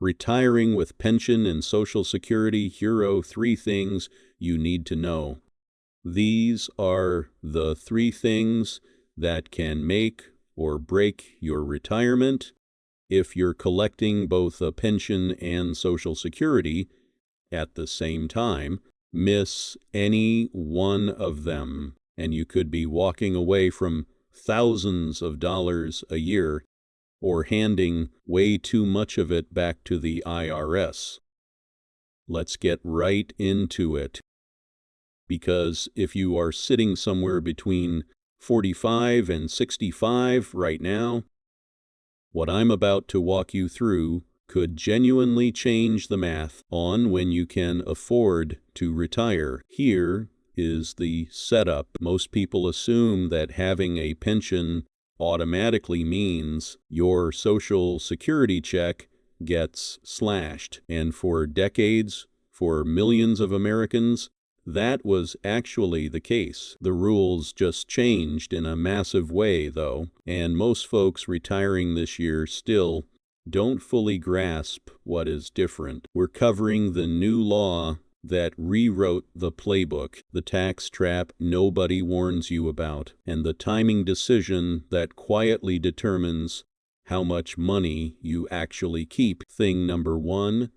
Retiring with pension and Social Security. Here are 3 things you need to know. These are the 3 things that can make or break your retirement if you're collecting both a pension and Social Security at the same time. Miss any one of them, and you could be walking away from thousands of dollars a year or handing way too much of it back to the IRS. Let's get right into it. Because if you are sitting somewhere between 45 and 65 right now, what I'm about to walk you through could genuinely change the math on when you can afford to retire. Here is the setup. Most people assume that having a pension automatically means your Social Security check gets slashed. And for decades, for millions of Americans, that was actually the case. The rules just changed in a massive way, though, and most folks retiring this year still don't fully grasp what is different. We're covering the new law that rewrote the playbook, the tax trap nobody warns you about, and the timing decision that quietly determines how much money you actually keep. Thing number 1,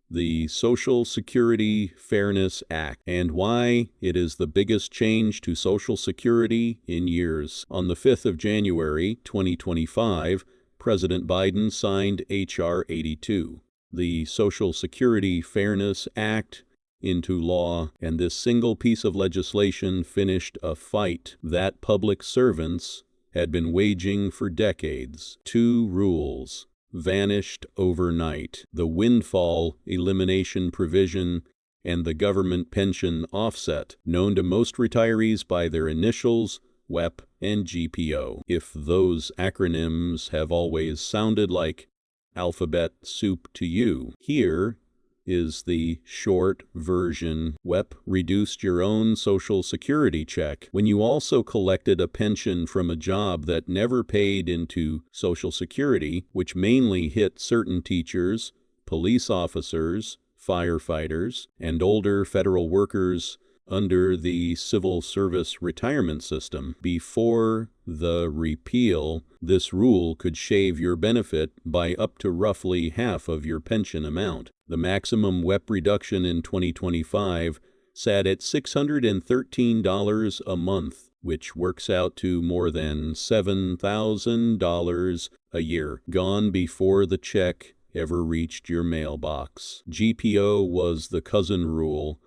the Social Security Fairness Act, and why it is the biggest change to Social Security in years. On the 5th of January, 2025, President Biden signed H.R. 82, the Social Security Fairness Act, into law, and this single piece of legislation finished a fight that public servants had been waging for decades. 2 rules vanished overnight: the Windfall Elimination Provision and the government pension offset, known to most retirees by their initials, WEP and GPO. If those acronyms have always sounded like alphabet soup to you, here is the short version. WEP reduced your own Social Security check when you also collected a pension from a job that never paid into Social Security, which mainly hit certain teachers, police officers, firefighters, and older federal workers under the civil service retirement system. Before the repeal, this rule could shave your benefit by up to roughly half of your pension amount. The maximum WEP reduction in 2025 sat at $613 a month, which works out to more than $7,000 a year, gone before the check ever reached your mailbox. GPO was the cousin rule,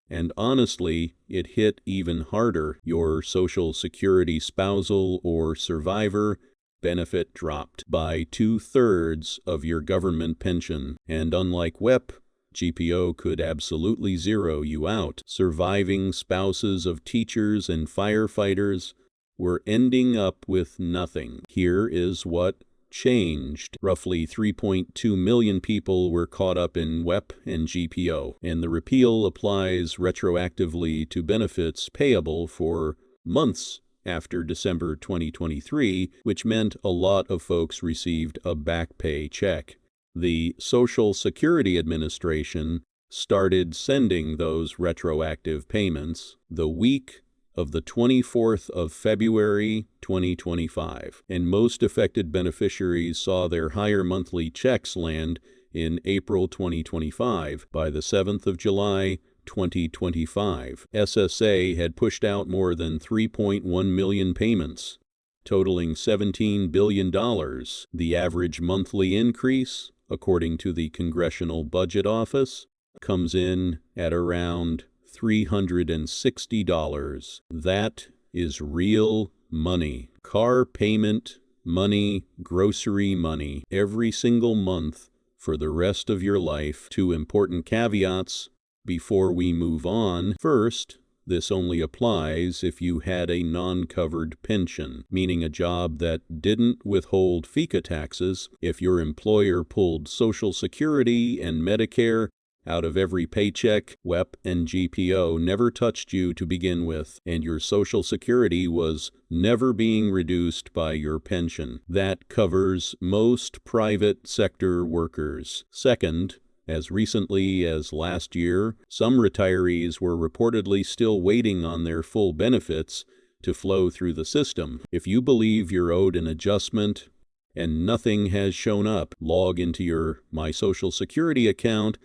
and honestly, it hit even harder. Your Social Security spousal or survivor benefit dropped by 2/3 of your government pension, and unlike WEP, GPO could absolutely zero you out. Surviving spouses of teachers and firefighters were ending up with nothing. Here is what changed. Roughly 3.2 million people were caught up in WEP and GPO, and the repeal applies retroactively to benefits payable for months after December 2023, which meant a lot of folks received a back pay check. The Social Security Administration started sending those retroactive payments the week of the 24th of February 2025, and most affected beneficiaries saw their higher monthly checks land in April 2025. By the 7th of July 2025, SSA had pushed out more than 3.1 million payments, totaling $17 billion. The average monthly increase, according to the Congressional Budget Office, comes in at around $360. That is real money. Car payment money, grocery money, every single month for the rest of your life. 2 important caveats before we move on. First, this only applies if you had a non-covered pension, meaning a job that didn't withhold FICA taxes. If your employer pulled Social Security and Medicare, out of every paycheck, WEP and GPO never touched you to begin with, and your Social Security was never being reduced by your pension. That covers most private sector workers. Second, as recently as last year, some retirees were reportedly still waiting on their full benefits to flow through the system. If you believe you're owed an adjustment and nothing has shown up, log into your My Social Security account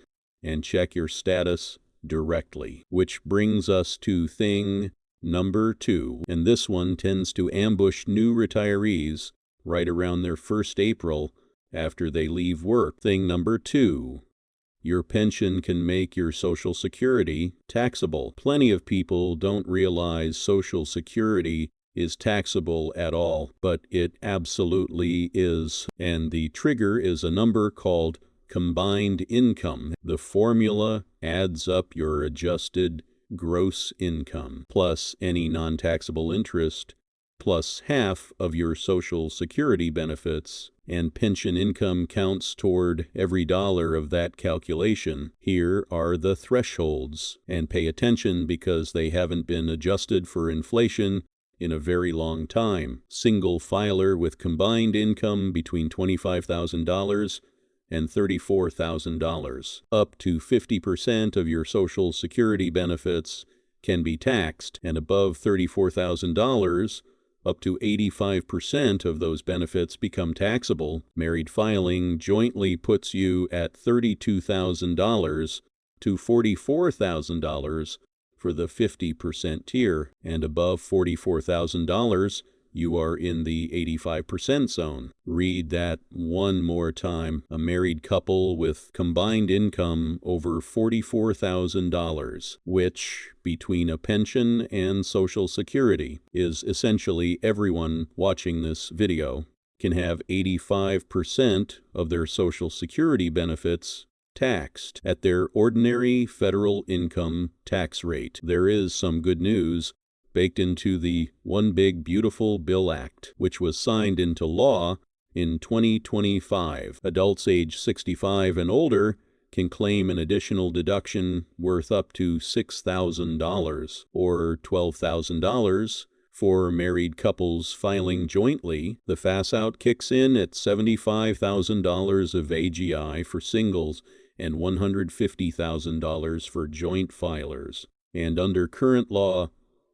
and check your status directly. Which brings us to thing number 2, and this one tends to ambush new retirees right around their first April after they leave work. Thing number 2. Your pension can make your Social Security taxable. Plenty of people don't realize Social Security is taxable at all, but it absolutely is. And the trigger is a number called combined income. The formula adds up your adjusted gross income plus any non-taxable interest plus half of your Social Security benefits, and pension income counts toward every dollar of that calculation. Here are the thresholds, and pay attention because they haven't been adjusted for inflation in a very long time. Single filer with combined income between $25,000 and $34,000. Up to 50% of your Social Security benefits can be taxed, and above $34,000, up to 85% of those benefits become taxable. Married filing jointly puts you at $32,000 to $44,000 for the 50% tier, and above $44,000, you are in the 85% zone. Read that one more time. A married couple with combined income over $44,000, which, between a pension and Social Security, is essentially everyone watching this video, can have 85% of their Social Security benefits taxed at their ordinary federal income tax rate. There is some good news baked into the One Big Beautiful Bill Act, which was signed into law in 2025. Adults age 65 and older can claim an additional deduction worth up to $6,000 or $12,000 for married couples filing jointly. The FAS-out kicks in at $75,000 of AGI for singles and $150,000 for joint filers. And under current law,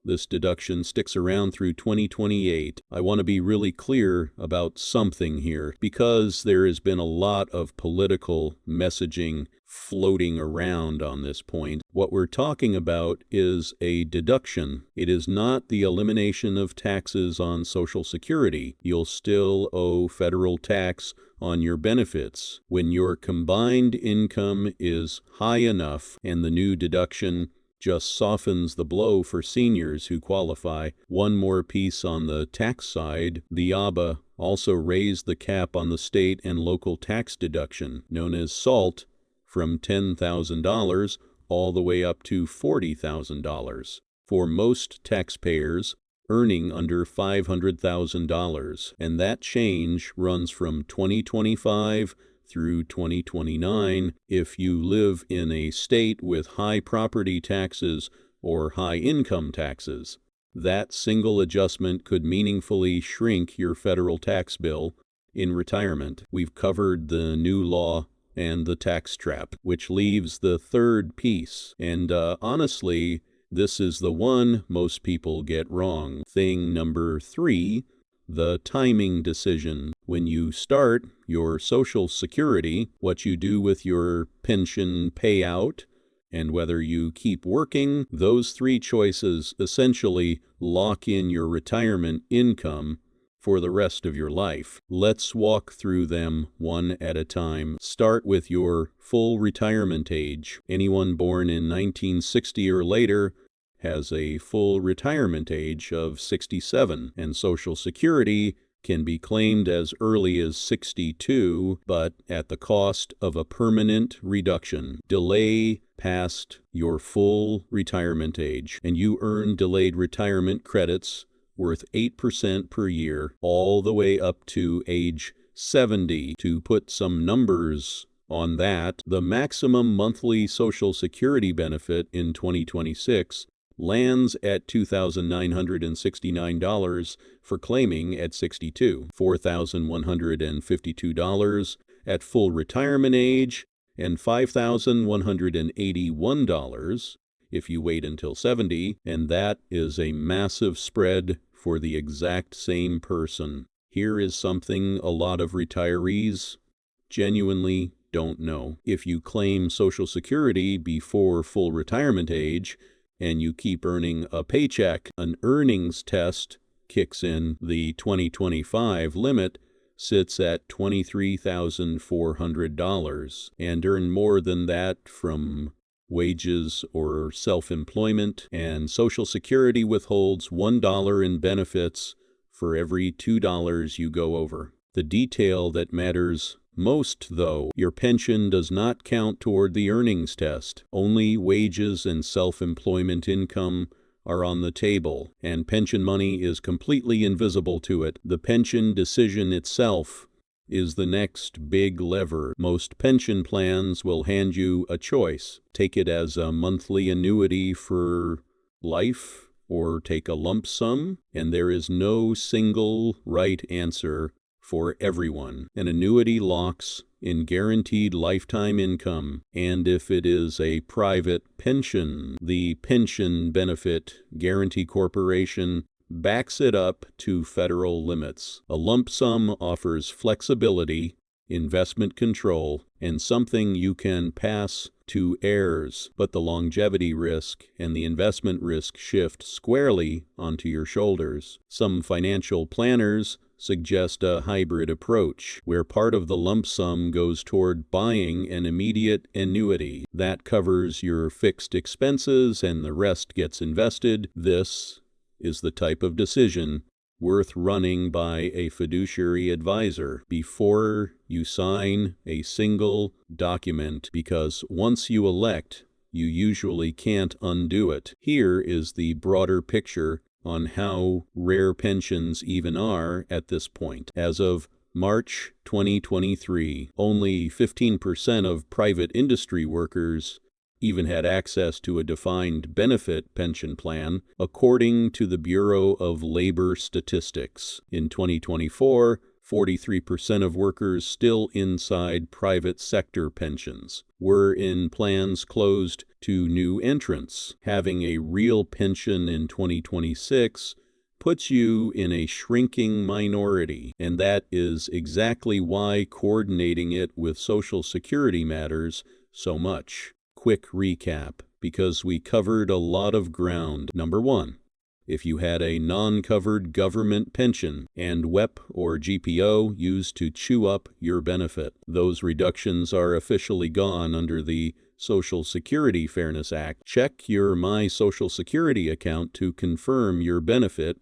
this deduction sticks around through 2028. I want to be really clear about something here, because there has been a lot of political messaging floating around on this point. What we're talking about is a deduction. It is not the elimination of taxes on Social Security. You'll still owe federal tax on your benefits. When your combined income is high enough, and the new deduction just softens the blow for seniors who qualify. One more piece on the tax side, the ABA also raised the cap on the state and local tax deduction, known as SALT, from $10,000 all the way up to $40,000 for most taxpayers earning under $500,000, and that change runs from 2025 through 2029 if you live in a state with high property taxes or high income taxes. That single adjustment could meaningfully shrink your federal tax bill in retirement. We've covered the new law and the tax trap, which leaves the third piece. And honestly, this is the one most people get wrong. Thing number 3, the timing decision. When you start your Social Security, what you do with your pension payout, and whether you keep working, those 3 choices essentially lock in your retirement income for the rest of your life. Let's walk through them one at a time. Start with your full retirement age. Anyone born in 1960 or later has a full retirement age of 67, and Social Security can be claimed as early as 62, but at the cost of a permanent reduction. Delay past your full retirement age, and you earn delayed retirement credits worth 8% per year all the way up to age 70. To put some numbers On that, the maximum monthly Social Security benefit in 2026 lands at $2,969 for claiming at 62, $4,152 at full retirement age, and $5,181 if you wait until 70, and that is a massive spread for the exact same person. Here is something a lot of retirees genuinely don't know. If you claim Social Security before full retirement age and you keep earning a paycheck, an earnings test kicks in. The 2025 limit sits at $23,400, and earn more than that from wages or self-employment, and Social Security withholds $1 in benefits for every $2 you go over. The detail that matters most, though, your pension does not count toward the earnings test. Only wages and self-employment income are on the table, and pension money is completely invisible to it. The pension decision itself is the next big lever. Most pension plans will hand you a choice. Take it as a monthly annuity for life, or take a lump sum, and there is no single right answer for everyone. An annuity locks in guaranteed lifetime income, and if it is a private pension, the Pension Benefit Guaranty Corporation backs it up to federal limits. A lump sum offers flexibility, investment control, and something you can pass to heirs, but the longevity risk and the investment risk shift squarely onto your shoulders. Some financial planners suggest a hybrid approach, where part of the lump sum goes toward buying an immediate annuity that covers your fixed expenses and the rest gets invested. This is the type of decision worth running by a fiduciary advisor before you sign a single document, because once you elect, you usually can't undo it. Here is the broader picture on how rare pensions even are at this point. As of March 2023, only 15% of private industry workers even had access to a defined benefit pension plan, according to the Bureau of Labor Statistics. In 2024, 43% of workers still inside private sector pensions were in plans closed to new entrants. Having a real pension in 2026 puts you in a shrinking minority, and that is exactly why coordinating it with Social Security matters so much. Quick recap, because we covered a lot of ground. Number 1. If you had a non-covered government pension and WEP or GPO used to chew up your benefit, those reductions are officially gone under the Social Security Fairness Act. Check your My Social Security account to confirm your benefit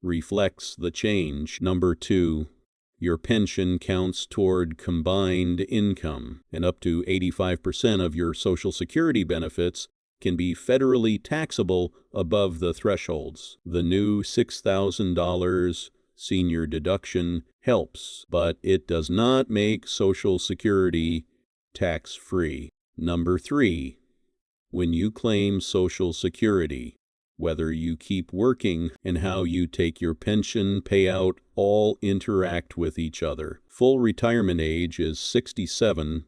reflects the change. Number 2. Your pension counts toward combined income, and up to 85% of your Social Security benefits can be federally taxable above the thresholds. The new $6,000 senior deduction helps, but it does not make Social Security tax-free. Number 3. When you claim Social Security, whether you keep working and how you take your pension payout all interact with each other. Full retirement age is 67.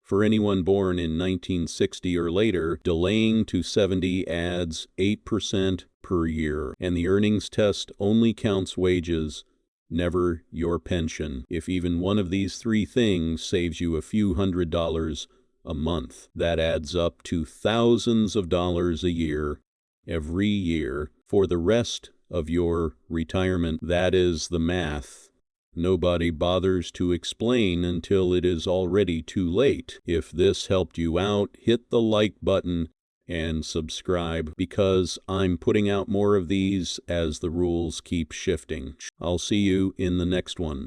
For anyone born in 1960 or later, delaying to 70 adds 8% per year, and the earnings test only counts wages, never your pension. If even one of these 3 things saves you a few $100s a month, that adds up to thousands of dollars a year, every year, for the rest of your retirement. That is the math nobody bothers to explain until it is already too late. If this helped you out, hit the like button and subscribe, because I'm putting out more of these as the rules keep shifting. I'll see you in the next one.